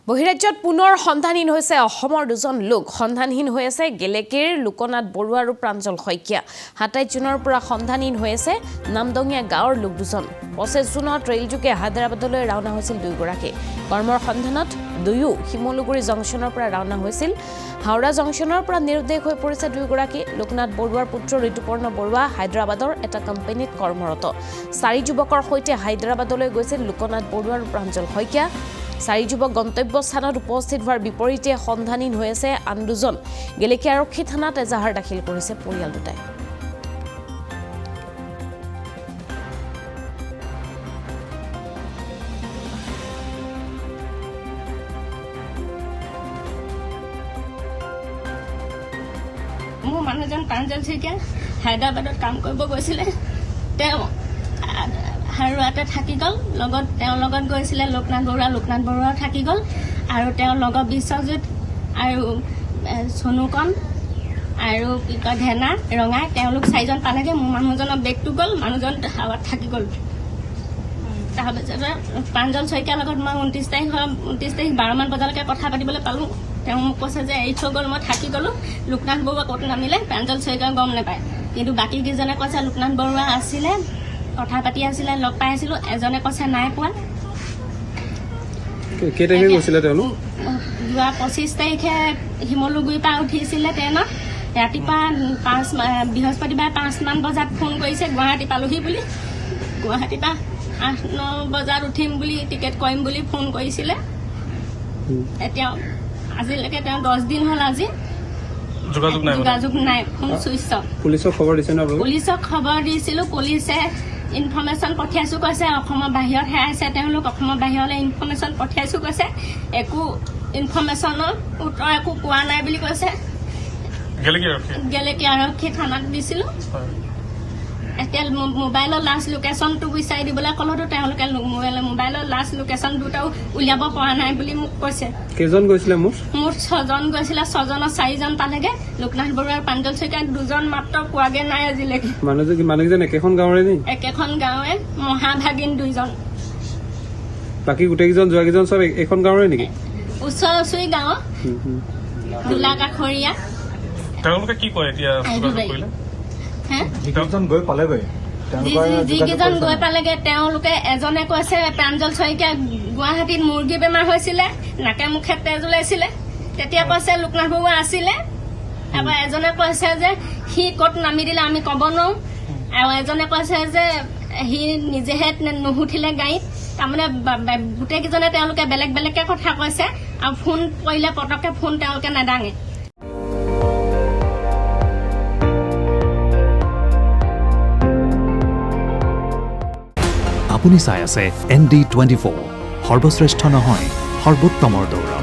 বহিৰাজ্যত পুনৰ সন্ধানহীন হৈছে অসমৰ দুজন লোক সন্ধানহীন হৈ আছে গেলেকীৰ লোকনাথ বৰুৱা আৰু প্ৰাঞ্জল শইকীয়া 27 জুনৰ পৰা সন্ধানহীন হৈ আছে নামদঙিয়া গাঁৱৰ লোক দুজন 25 জুনত ৰেলযোগে হায়দৰাবাদলৈ ৰাওনা হৈছিল দুইগৰাকী কৰ্মৰ সন্ধানত দুয়ো শিমলুগুৰি জংচনৰ পৰা ৰাওনা হৈছিল হাওৰা জংচনৰ পৰা নিৰুদ্দেশ হৈ পৰিছে দুইগৰাকী লোকনাথ বৰুৱাৰ পুত্ৰ ঋতুপৰ্ণ বৰুৱা হায়দৰাবাদৰ এটা কোম্পানীত কৰ্মৰত 4 যুৱকৰ সৈতে হায়দৰাবাদলৈ গৈছিল লোকনাথ বৰুৱা আৰু প্ৰাঞ্জল শইকীয়া 4 যুৱক গন্তব্য স্থানত উপস্থিত হোৱাৰ বিপৰীতে সন্ধানহীন হৈ আছে আন দুজন গেলেকী আৰক্ষী থানাত এজাহাৰ দাখিল কৰিছে পৰিয়াল দুটাই মোৰ মানুহজন প্ৰাঞ্জল শইকীয়া হায়দৰাবাদত কাম কৰিব গৈছিলে তেওঁ হাৰুৱাতে থাকি গ'ল লগত তেওঁৰ লগত গৈছিলে লোকনাথ বৰুৱা থাকি গ'ল আৰু তেওঁৰ লগত বিশ্বজিত আৰু সোনুকণ আৰু কি কয় ধেনা ৰঙাই তেওঁলোক 4জন পালেগে মোৰ মানুহজনৰ বেগটো গ'ল মানুহজন হাৱাত থাকি গ'ল তাৰপিছতে প্ৰাঞ্জল শইকীয়াৰ লগত মই 29 তাৰিখ 12 মান বজালৈকে কথা পাতিবলৈ পালোঁ তেওঁ মোক কৈছে যে এই থৈ গ'ল মই থাকি গ'লোঁ লোকনাথ বৰুৱা ক'ত নামিলে প্ৰাঞ্জল শইকীয়া গম নাপায় কিন্তু বাকীকেইজনে কৈছে লোকনাথ বৰুৱা আছিলে কথা পাতি আছিলে লগ পাই আছিলোঁ এজনে কৈছে নাই পোৱা কেইটাকে গৈছিলে তেওঁলোক যোৱা 25 তাৰিখে শিমলুগুৰিৰ পৰা উঠিছিলে ট্ৰেইনত ৰাতিপুৱা বৃহস্পতিবাৰে 5 মান বজাত ফোন কৰিছে গুৱাহাটী পালোহি বুলি গুৱাহাটীৰ পৰা 8-9 বজাত উঠিম বুলি টিকেট কৰিম বুলি ফোন কৰিছিলে এতিয়া আজিলৈকে তেওঁ 10 দিন হ'ল আজি যোগাযোগ নাই ফোন চুইচ অফ পুলিচক খবৰ দিছে ন পুলিচক খবৰ দিছিলোঁ পুলিচে ইনফৰমেশ্যন পঠিয়াইছোঁ কৈছে অসমৰ বাহিৰত হেৰাইছে তেওঁলোক অসমৰ বাহিৰলৈ ইনফৰমেশ্যন পঠিয়াইছোঁ কৈছে একো ইনফৰমেশ্যনৰ উত্তৰ একো পোৱা নাই বুলি কৈছে গেলেকী আৰক্ষী থানাত দিছিলোঁ এতিয়া মোবাইলৰ লাষ্ট লোকেশ্যনটো বিচাৰি দিবলৈ ক'লেতো তেওঁলোকে মোবাইলৰ লাষ্ট লোকেশ্যন দুটাও উলিয়াব পৰা নাই বুলি মোক কৈছে কেইজন গৈছিলে মোৰ 6জন গৈছিলে 6জনৰ 4জন পালেগে লোকনাথ বৰুৱা আৰু প্ৰাঞ্জল শইকীয়া 2জন মাত্ৰ পোৱাগে নাই আজিলৈকে মানুহজন একেখন গাঁৱৰে নি একেখন গাঁৱে মহাভাগিন 2জন বাকী গোটেইকেইজন যোৱাকেইজন চব এখন গাঁৱৰে নেকি ওচৰ ওচৰি গাঁও গোলাকাষৰীয়া তেওঁলোকে কি কয় এতিয়া যিকেইজন গৈ পালেগে তেওঁলোকে এজনে কৈছে প্ৰাঞ্জল শইকীয়া গুৱাহাটীত মুৰ্গী বেমাৰ হৈছিলে নাকে মুখে তেজ ওলাইছিলে তেতিয়া কৈছে লোকনাথ বৰুৱা আছিলে তাৰপৰা এজনে কৈছে যে সি ক'ত নামি দিলে আমি ক'ব নোৱাৰো আৰু এজনে কৈছে যে সি নিজেহে নুহুঠিলে গাড়ীত তাৰমানে গোটেইকেইজনে তেওঁলোকে বেলেগ বেলেগকে কথা কৈছে আৰু ফোন কৰিলে পটককে ফোন তেওঁলোকে নেদাঙে আপুনি চাই আছে ND24 সৰ্বশ্ৰেষ্ঠ নহয় সৰ্বোত্তমৰ দৌৰা